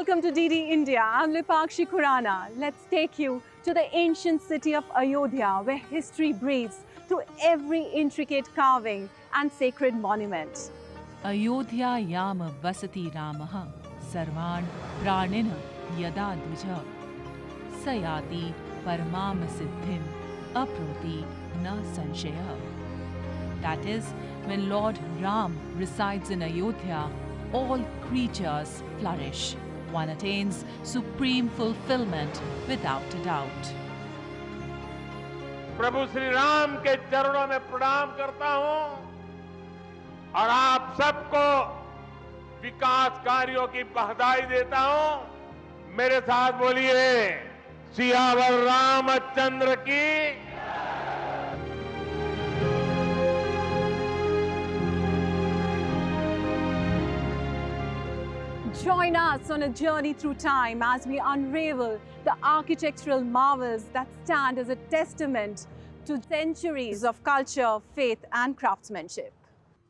Welcome to DD India. I'm Lipakshi Khurana. Let's take you to the ancient city of Ayodhya, where history breathes through every intricate carving and sacred monument. Ayodhya yam vasati Ramah sarvan pranina yada dvija sayati paramam siddhim aproti na sanshaya. That is, when Lord Ram resides in Ayodhya, all creatures flourish. One attains supreme fulfillment without a doubt. प्रभु श्री राम के चरणों में प्रणाम करता हूं और आप सबको विकास कार्यों की बधाई देता हूं। मेरे साथ बोलिए, सियावर रामचंद्र की। Join us on a journey through time as we unravel the architectural marvels that stand as a testament to centuries of culture, faith, and craftsmanship.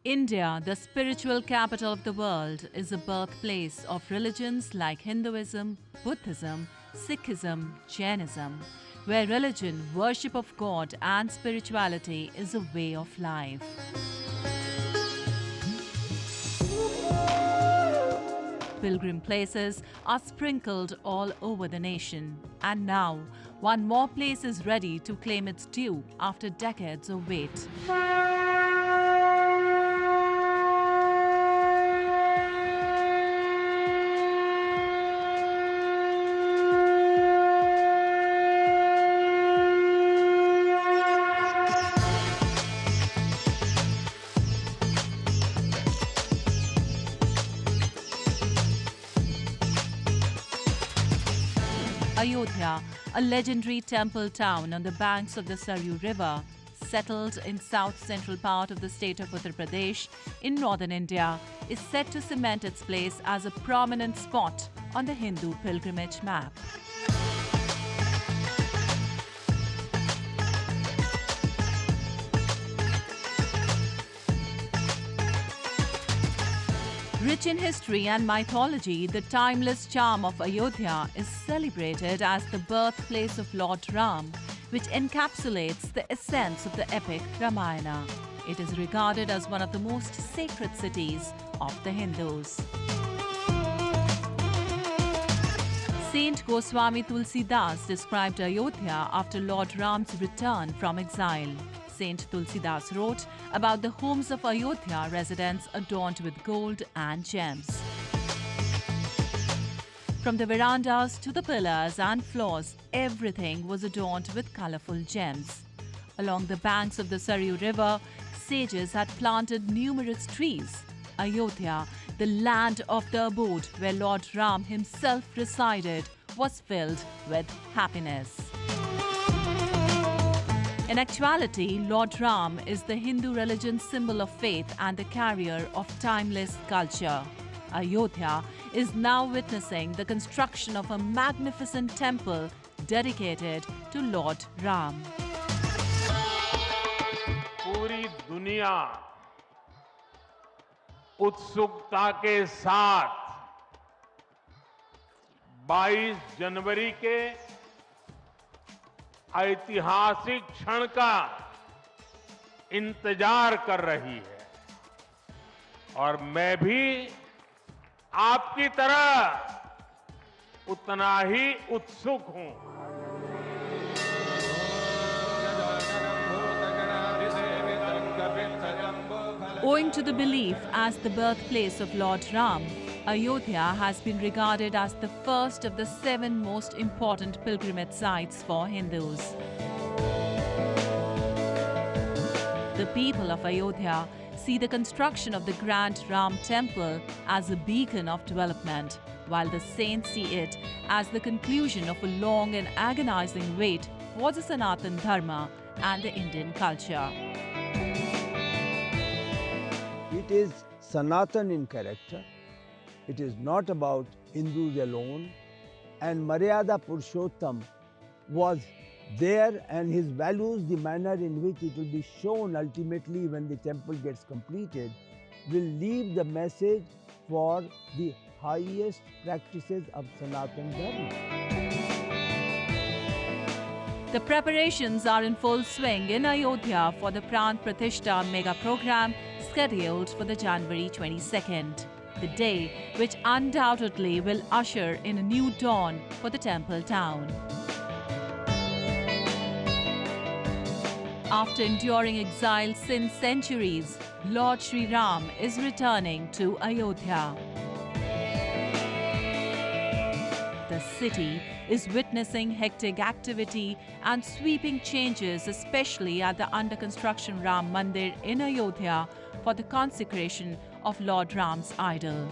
India, the spiritual capital of the world, is a birthplace of religions like Hinduism, Buddhism, Sikhism, Jainism, where religion, worship of God, and spirituality is a way of life. Pilgrim places are sprinkled all over the nation, and now one more place is ready to claim its due after decades of wait. Ayodhya, a legendary temple town on the banks of the Saryu River, settled in south-central part of the state of Uttar Pradesh in northern India, is set to cement its place as a prominent spot on the Hindu pilgrimage map. Rich in history and mythology, the timeless charm of Ayodhya is celebrated as the birthplace of Lord Ram, which encapsulates the essence of the epic Ramayana. It is regarded as one of the most sacred cities of the Hindus. Saint Goswami Tulsidas described Ayodhya after Lord Ram's return from exile. Saint Tulsidas wrote about the homes of Ayodhya residents adorned with gold and gems. From the verandas to the pillars and floors, everything was adorned with colorful gems. Along the banks of the Saryu River, sages had planted numerous trees. Ayodhya, the land of the abode where Lord Ram himself resided, was filled with happiness. In actuality, Lord Ram is the Hindu religion's symbol of faith and the carrier of timeless culture. Ayodhya is now witnessing the construction of a magnificent temple dedicated to Lord Ram. पूरी दुनिया उत्सुकता के साथ 22 जनवरी के ऐतिहासिक क्षण का इंतजार कर रही है और मैं भी आपकी तरह उतना ही उत्सुक हूं। Owing to the belief as the birthplace of Lord Ram, Ayodhya has been regarded as the first of the 7 most important pilgrimage sites for Hindus. The people of Ayodhya see the construction of the grand Ram temple as a beacon of development, while the saints see it as the conclusion of a long and agonizing wait for the Sanatan Dharma and the Indian culture. It is Sanatan in character. It is not about Hindus alone. And Maryada Purushottam was there, and his values, the manner in which it will be shown ultimately when the temple gets completed, will leave the message for the highest practices of Sanatana Dharma. The preparations are in full swing in Ayodhya for the Pran Pratishtha mega program scheduled for the January 22nd, the day which undoubtedly will usher in a new dawn for the temple town. After enduring exile since centuries, Lord Sri Ram is returning to Ayodhya. The city is witnessing hectic activity and sweeping changes, especially at the under-construction Ram Mandir in Ayodhya for the consecration of Lord Ram's idol.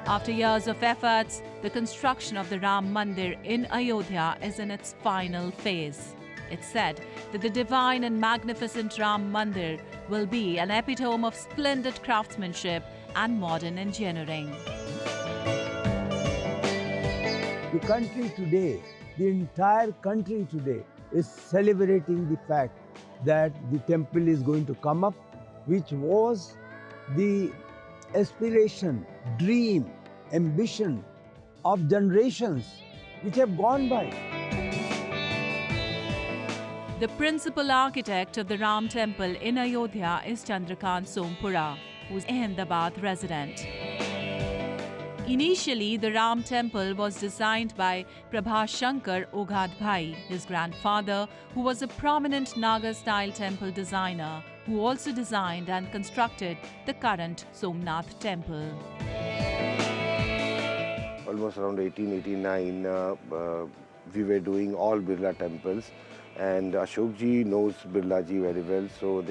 After years of efforts, the construction of the Ram Mandir in Ayodhya is in its final phase. It's said that the divine and magnificent Ram Mandir will be an epitome of splendid craftsmanship and modern engineering. The country today, the entire country today, is celebrating the fact that the temple is going to come up, which was the aspiration, dream, ambition of generations which have gone by. The principal architect of the Ram temple in Ayodhya is Chandrakant Sompura, who is an Ahmedabad resident. Initially, the Ram temple was designed by Prabhas Shankar Oghadbhai, his grandfather, who was a prominent Nagar-style temple designer, who also designed and constructed the current Somnath temple. Almost around 1889, we were doing all Birla temples, and Ashok ji knows Birla ji very well. So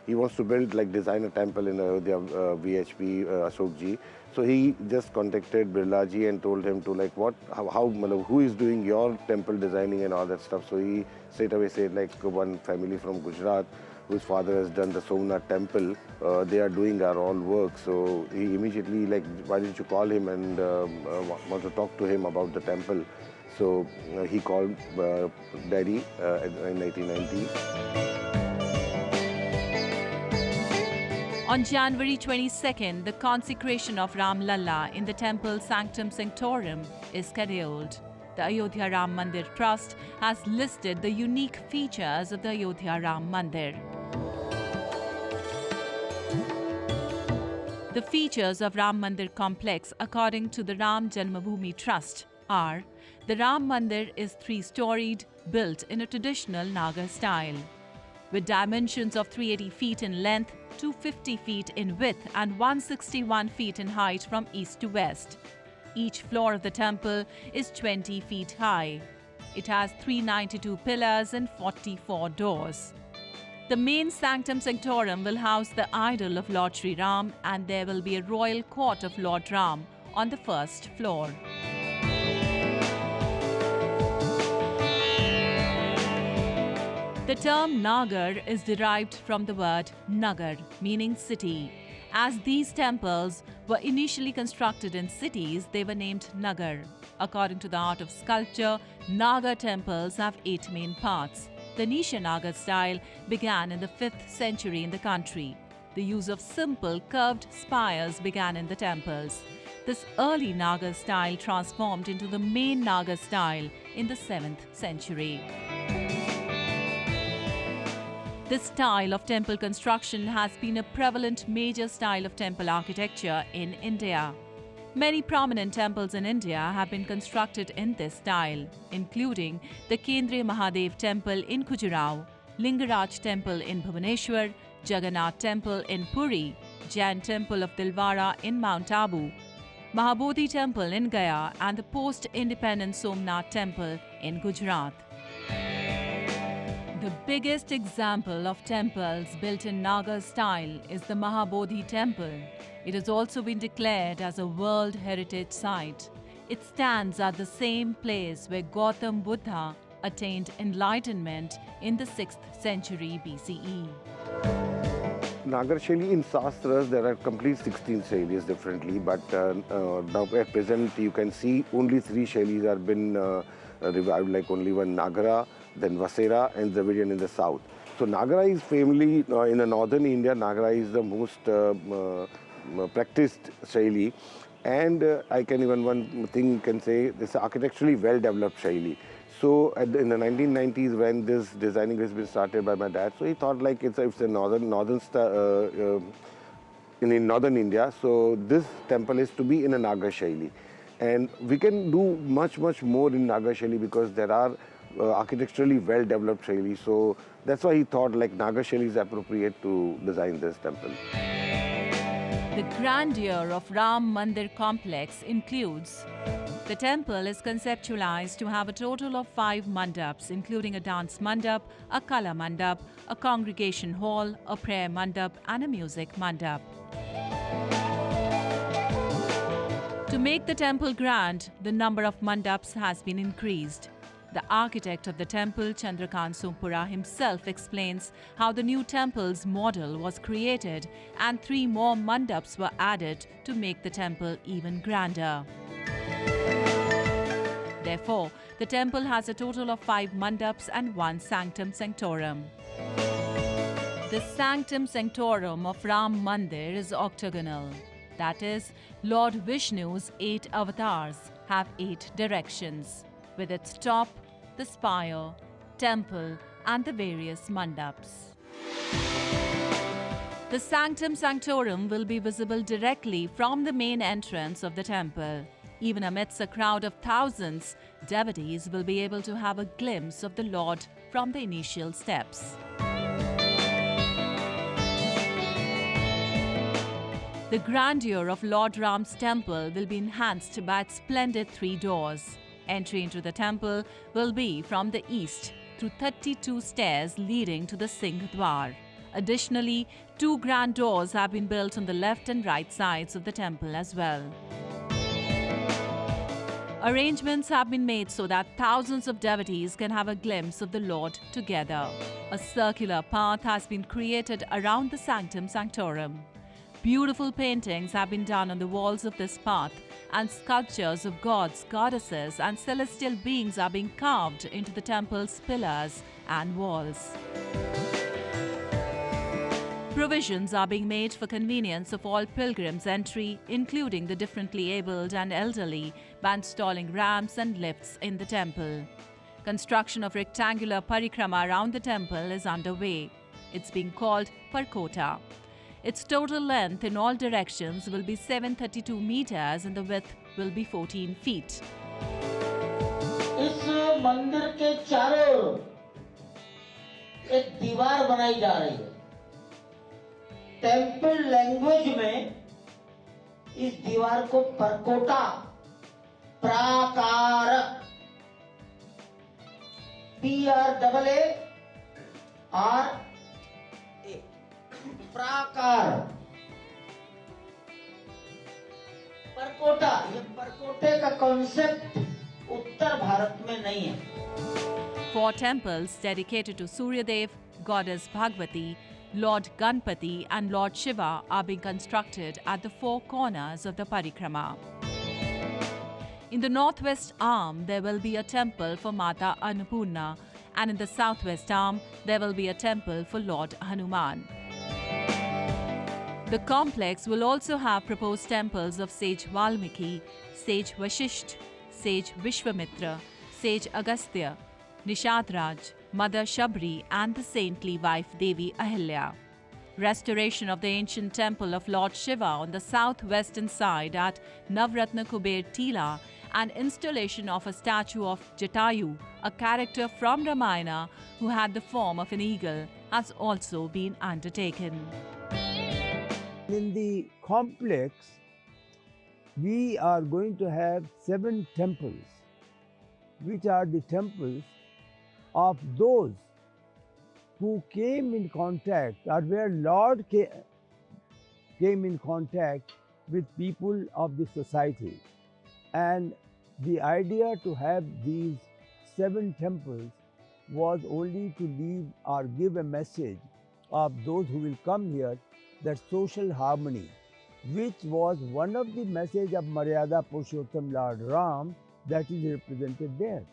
he wants to build, like, design a temple in Ayodhya, VHP Ashok ji. So he just contacted Birla ji and told him to, like, who is doing your temple designing and all that stuff. So he straight away said, like, one family from Gujarat whose father has done the Somnath temple, they are doing our all work. So he immediately, like, why didn't you call him and want to talk to him about the temple? So he called Daddy in 1990. On January 22nd, the consecration of Ram Lalla in the temple Sanctum Sanctorum is scheduled. The Ayodhya Ram Mandir Trust has listed the unique features of the Ayodhya Ram Mandir. The features of Ram Mandir complex, according to the Ram Janmabhoomi Trust, are: the Ram Mandir is 3-storied, built in a traditional Nagar style, with dimensions of 380 feet in length, 250 feet in width and 161 feet in height from east to west. Each floor of the temple is 20 feet high. It has 392 pillars and 44 doors. The main Sanctum Sanctorum will house the idol of Lord Sri Ram, and there will be a royal court of Lord Ram on the first floor. The term Nagar is derived from the word Nagar, meaning city. As these temples were initially constructed in cities, they were named Nagar. According to the art of sculpture, Nagar temples have 8 main parts. The Nisha Nagar style began in the 5th century in the country. The use of simple curved spires began in the temples. This early Nagar style transformed into the main Nagar style in the 7th century. This style of temple construction has been a prevalent major style of temple architecture in India. Many prominent temples in India have been constructed in this style, including the Kendriya Mahadev Temple in Khajuraho, Lingaraj Temple in Bhubaneswar, Jagannath Temple in Puri, Jain Temple of Dilwara in Mount Abu, Mahabodhi Temple in Gaya, and the post-independent Somnath Temple in Gujarat. The biggest example of temples built in Nagar style is the Mahabodhi Temple. It has also been declared as a World Heritage Site. It stands at the same place where Gautam Buddha attained enlightenment in the 6th century BCE. Nagar Shaili in Sastras, there are complete 16 Shailis differently, but now at present you can see only 3 Shailis are been revived, like only one Nagara, then Vasera and Dravidian in the south. So Nagara is famously, in the northern India, Nagara is the most practiced Shaili. And I can even one thing can say, this is architecturally well-developed Shaili. So in the 1990s, when this designing has been started by my dad, so he thought like it's a northern in northern India. So this temple is to be in a Naga Shaili, and we can do much more in Naga Shaili because there are architecturally well-developed Shaili. So that's why he thought like Naga Shaili is appropriate to design this temple. The grandeur of Ram Mandir complex includes: the temple is conceptualized to have a total of 5 mandaps, including a dance mandap, a kala mandap, a congregation hall, a prayer mandap, and a music mandap. To make the temple grand, the number of mandaps has been increased. The architect of the temple, Chandrakant Sompura, himself explains how the new temple's model was created and 3 more mandaps were added to make the temple even grander. Therefore, the temple has a total of 5 mandaps and 1 sanctum sanctorum. The sanctum sanctorum of Ram Mandir is octagonal. That is, Lord Vishnu's 8 avatars have 8 directions, with its top, the spire, temple, and the various mandaps. The sanctum sanctorum will be visible directly from the main entrance of the temple. Even amidst a crowd of thousands, devotees will be able to have a glimpse of the Lord from the initial steps. The grandeur of Lord Ram's temple will be enhanced by its splendid 3 doors. Entry into the temple will be from the east through 32 stairs leading to the Singh Dwar. Additionally, 2 grand doors have been built on the left and right sides of the temple as well. Arrangements have been made so that thousands of devotees can have a glimpse of the Lord together. A circular path has been created around the sanctum sanctorum. Beautiful paintings have been done on the walls of this path, and sculptures of gods, goddesses, and celestial beings are being carved into the temple's pillars and walls. Provisions are being made for convenience of all pilgrims' entry, including the differently abled and elderly, by installing ramps and lifts in the temple. Construction of rectangular parikrama around the temple is underway. It's being called Parkota. Its total length in all directions will be 732 meters and the width will be 14 feet. इस मंदिर के चारों ओर एक दीवार बनाई जा रही है। टेम्पल लैंग्वेज में इस दीवार को परकोटा, प्राकार, PRAAR, प्राकार, परकोटा, ये परकोटे का कॉन्सेप्ट उत्तर भारत में नहीं है। 4 temples dedicated to Suryadev, Goddess Bhagwati, Lord Ganpati and Lord Shiva are being constructed at the 4 corners of the parikrama. In the northwest arm, there will be a temple for Mata Annapurna, and in the southwest arm, there will be a temple for Lord Hanuman. The complex will also have proposed temples of Sage Valmiki, Sage Vashisht, Sage Vishwamitra, Sage Agastya, Nishadraj, Mother Shabri and the saintly wife Devi Ahilya. Restoration of the ancient temple of Lord Shiva on the southwestern side at Navratna Kuber Tila and installation of a statue of Jatayu, a character from Ramayana who had the form of an eagle, has also been undertaken. In the complex, we are going to have 7 temples, which are the temples of those who came in contact, or where Lord came in contact with people of the society. And the idea to have these 7 temples was only to leave or give a message of those who will come here, that social harmony, which was one of the message of Maryada Purushottam Lord Ram, that is represented there.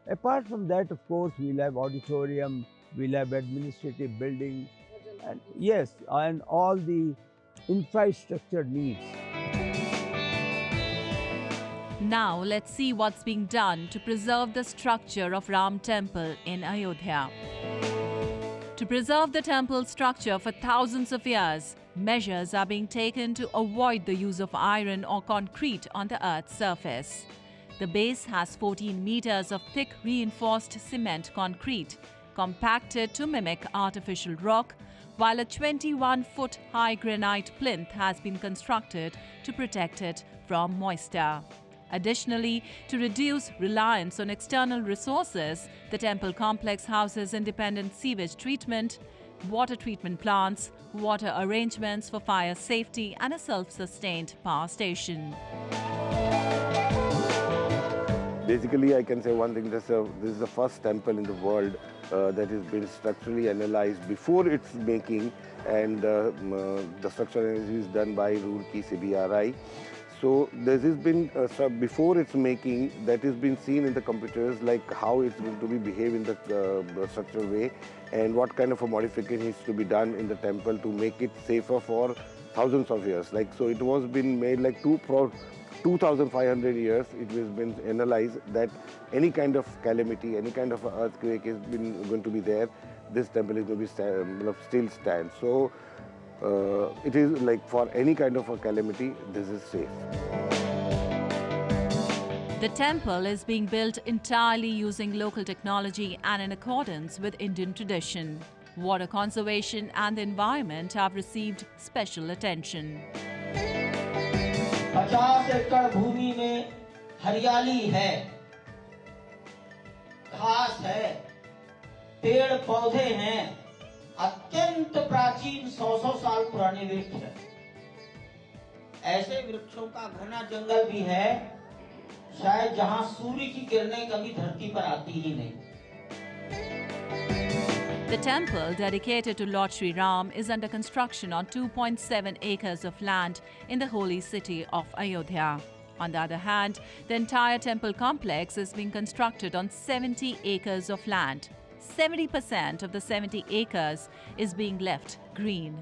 Apart from that, of course, we'll have auditorium, we'll have administrative building, and yes, and all the infrastructure needs. Now let's see what's being done to preserve the structure of Ram Temple in Ayodhya. To preserve the temple structure for thousands of years, measures are being taken to avoid the use of iron or concrete on the Earth's surface. The base has 14 meters of thick reinforced cement concrete, compacted to mimic artificial rock, while a 21-foot high granite plinth has been constructed to protect it from moisture. Additionally, to reduce reliance on external resources, the temple complex houses independent sewage treatment, water treatment plants, water arrangements for fire safety, and a self-sustained power station. Basically, I can say one thing, this is the first temple in the world that has been structurally analyzed before its making, and the structural analysis is done by Roorkee CBRI. So this has been, before its making, that has been seen in the computers, like how it's going to be behave in the structural way, and what kind of a modification is to be done in the temple to make it safer for thousands of years. Like, so it was been made like 2,500 years. It has been analyzed that any kind of calamity, any kind of earthquake is going to be there, this temple is going to be still stand. So it is like for any kind of a calamity, this is safe. The temple is being built entirely using local technology and in accordance with Indian tradition. Water conservation and the environment have received special attention. 50 एकड़ भूमि में हरियाली है, घास है, पेड़ पौधे हैं, अत्यंत प्राचीन 100 साल पुराने वृक्ष हैं। ऐसे वृक्षों का घना जंगल भी है, शायद जहां सूर्य की किरणें कभी धरती पर आती ही नहीं। The temple, dedicated to Lord Sri Ram, is under construction on 2.7 acres of land in the holy city of Ayodhya. On the other hand, the entire temple complex is being constructed on 70 acres of land. 70% of the 70 acres is being left green.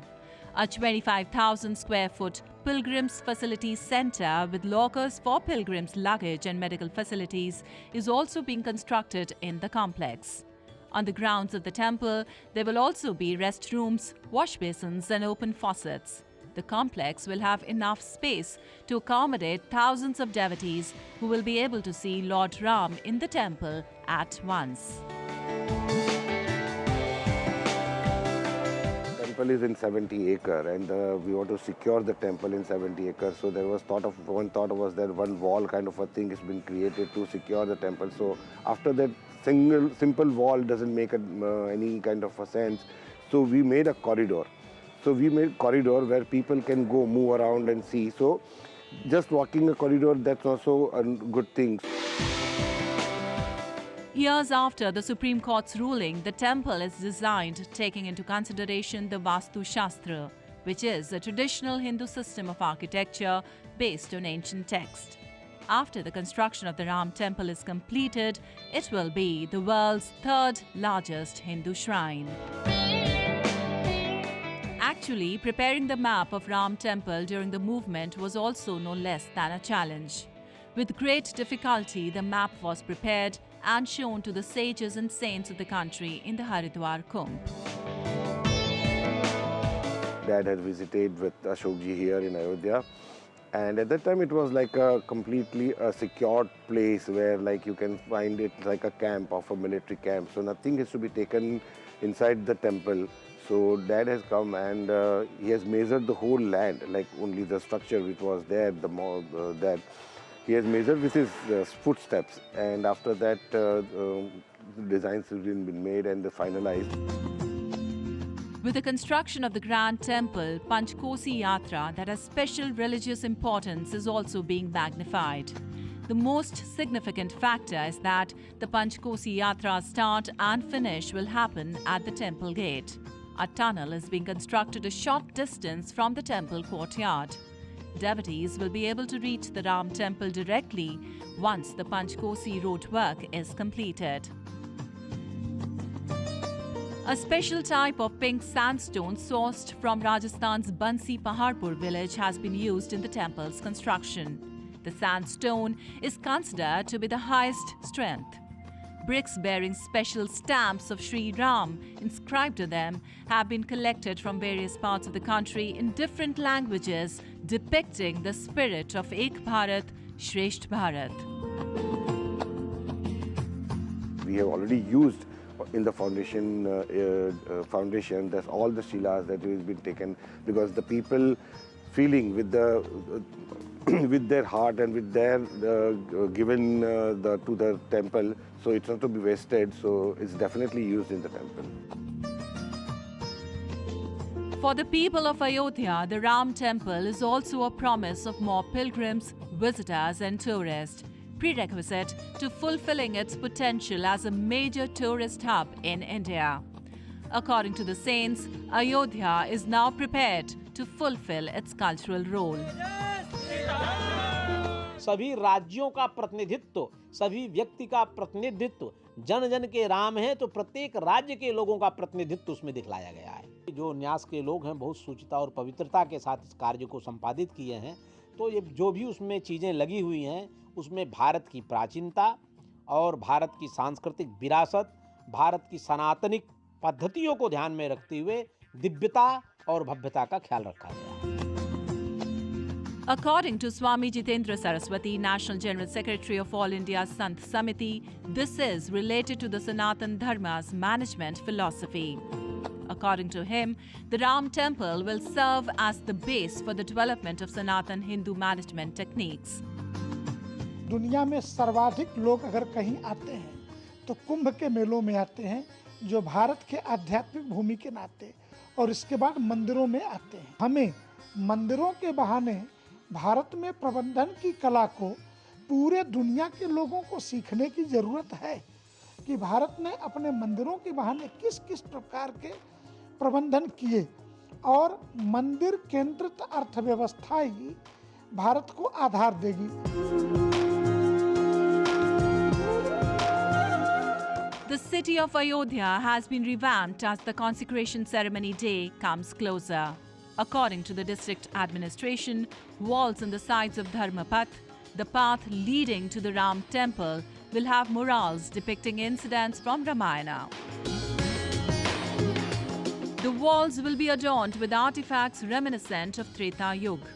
A 25,000 square foot pilgrims facility center with lockers for pilgrims' luggage and medical facilities is also being constructed in the complex. On the grounds of the temple, there will also be restrooms, wash basins and open faucets. The complex will have enough space to accommodate thousands of devotees who will be able to see Lord Ram in the temple at once. The temple is in 70 acres, and we want to secure the temple in 70 acres. So there was one thought was that one wall kind of a thing has been created to secure the temple. So after that, simple wall doesn't make any kind of a sense. So we made a corridor. So we made corridor where people can go move around and see. So just walking a corridor, that's also a good thing. Years after the Supreme Court's ruling, the temple is designed taking into consideration the Vastu Shastra, which is a traditional Hindu system of architecture based on ancient text. After the construction of the Ram temple is completed, it will be the world's third largest Hindu shrine. Actually, preparing the map of Ram temple during the movement was also no less than a challenge. With great difficulty, the map was prepared and shown to the sages and saints of the country in the Haridwar Kumbh. Dad had visited with Ashokji here in Ayodhya, and at that time it was like a completely secured place where like you can find it like a camp of a military camp. So nothing is to be taken inside the temple. So Dad has come and he has measured the whole land, like only the structure which was there, that he has measured with his footsteps, and after that designs have been made and finalized. With the construction of the Grand Temple, Panchkosi Yatra, that has special religious importance, is also being magnified. The most significant factor is that the Panchkosi Yatra's start and finish will happen at the temple gate. A tunnel is being constructed a short distance from the temple courtyard. Devotees will be able to reach the Ram temple directly once the Panchkosi road work is completed. A special type of pink sandstone sourced from Rajasthan's Bansi Paharpur village has been used in the temple's construction. The sandstone is considered to be the highest strength. Bricks bearing special stamps of Sri Ram inscribed to them have been collected from various parts of the country in different languages, depicting the spirit of Ek Bharat, Shresht Bharat. We have already used in the foundation, that's all the shilas that has been taken, because the people feeling with the with their heart and with their given to the temple, so it's not to be wasted, so it's definitely used in the temple. For the people of Ayodhya, the Ram temple is also a promise of more pilgrims, visitors and tourists, prerequisite to fulfilling its potential as a major tourist hub in India. According to the saints, Ayodhya is now prepared to fulfill its cultural role. सभी राज्यों का प्रतिनिधित्व, सभी व्यक्ति का प्रतिनिधित्व, जन जन के राम है तो प्रत्येक राज्य के लोगों का प्रतिनिधित्व उसमें दिखलाया गया है। जो न्यास के लोग हैं बहुत शुचिता और पवित्रता के साथ इस कार्य को संपादित किए हैं, तो ये जो भी उसमें चीज़ें लगी हुई हैं उसमें भारत की प्राचीनता और भारत की सांस्कृतिक विरासत, भारत की सनातनिक पद्धतियों को ध्यान में रखते हुए दिव्यता और भव्यता का ख्याल रखा गया है। According to Swami Jitendra Saraswati, National General Secretary of All India Sant Samiti, this is related to the Sanatan Dharma's management philosophy. According to him, the Ram temple will serve as the base for the development of Sanatan Hindu management techniques. दुनिया में सर्वाधिक लोग अगर कहीं आते हैं तो कुंभ के मेलों में आते हैं, जो भारत के आध्यात्मिक भूमि के नाते, और इसके बाद मंदिरों में आते हैं। हमें मंदिरों के बहाने भारत में प्रबंधन की कला को पूरे दुनिया के लोगों को सीखने की जरूरत है कि भारत ने अपने मंदिरों के बहाने किस किस प्रकार के प्रबंधन किए, और मंदिर केंद्रित अर्थव्यवस्था ही भारत को आधार देगी। The city of Ayodhya has been revamped as the consecration ceremony day comes closer. According to the district administration, walls on the sides of Dharmapath, the path leading to the Ram temple, will have murals depicting incidents from Ramayana. The walls will be adorned with artifacts reminiscent of Treta Yuga.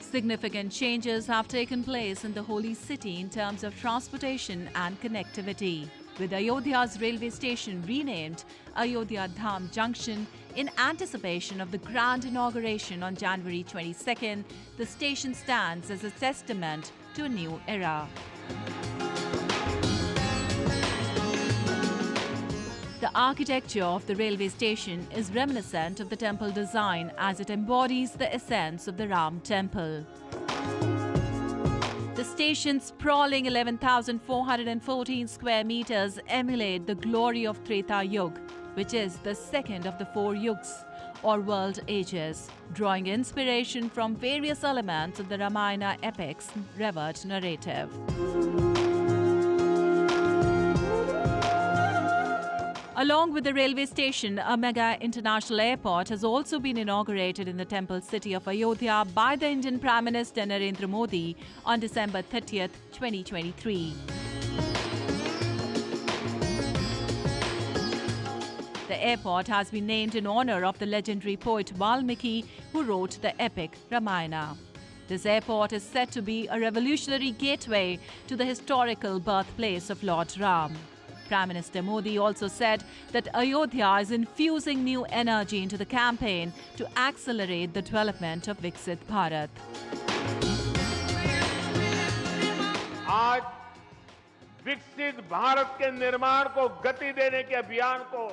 Significant changes have taken place in the holy city in terms of transportation and connectivity, with Ayodhya's railway station renamed Ayodhya Dham Junction in anticipation of the grand inauguration on January 22nd. The station stands as a testament to a new era. The architecture of the railway station is reminiscent of the temple design as it embodies the essence of the Ram temple. The station's sprawling 11,414 square meters emulate the glory of Treta Yuga, which is the second of the four yugs or world ages, drawing inspiration from various elements of the Ramayana epic's revered narrative. Along with the railway station, a mega international airport has also been inaugurated in the temple city of Ayodhya by the Indian Prime Minister Narendra Modi on December 30th, 2023. The airport has been named in honor of the legendary poet Valmiki, who wrote the epic Ramayana. This airport is said to be a revolutionary gateway to the historical birthplace of Lord Ram. Prime Minister Modi also said that Ayodhya is infusing new energy into the campaign to accelerate the development of Viksit Bharat. आज विकसित भारत के निर्माण को गति देने के अभियान को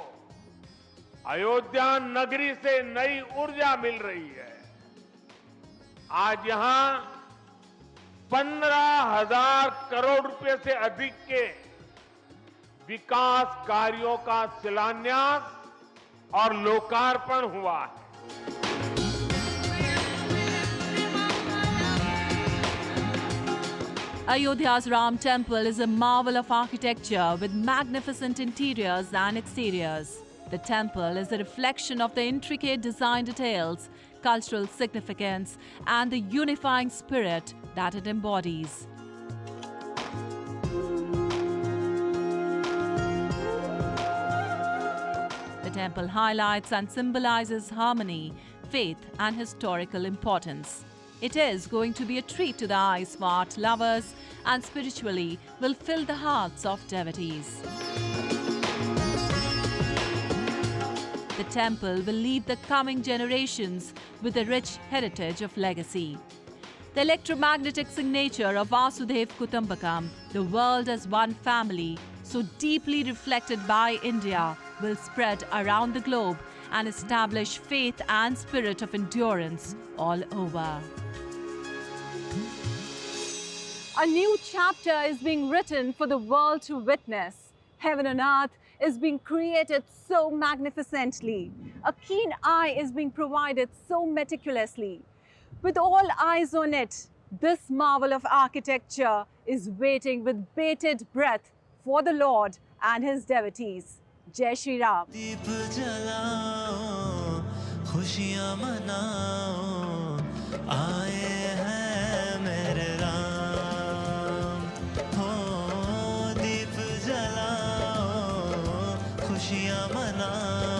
अयोध्या नगरी से नई ऊर्जा मिल रही है। आज यहां 15,000 करोड़ रुपए से अधिक के विकास कार्यों का शिलान्यास और लोकार्पण हुआ है। Ayodhya's Ram Temple is a marvel of architecture with magnificent interiors and exteriors. The temple is a reflection of the intricate design details, cultural significance, and the unifying spirit that it embodies. The temple highlights and symbolizes harmony, faith, and historical importance. It is going to be a treat to the eyes for art lovers and spiritually will fill the hearts of devotees. The temple will leave the coming generations with a rich heritage of legacy. The electromagnetic signature of Vasudev Kutumbakam, the world as one family, so deeply reflected by India, will spread around the globe and establish faith and spirit of endurance all over. A new chapter is being written for the world to witness. Heaven and earth is being created so magnificently. A keen eye is being provided so meticulously. With all eyes on it, this marvel of architecture is waiting with bated breath for the Lord and his devotees. Jai Shri Ram. खुशियाँ मनाओ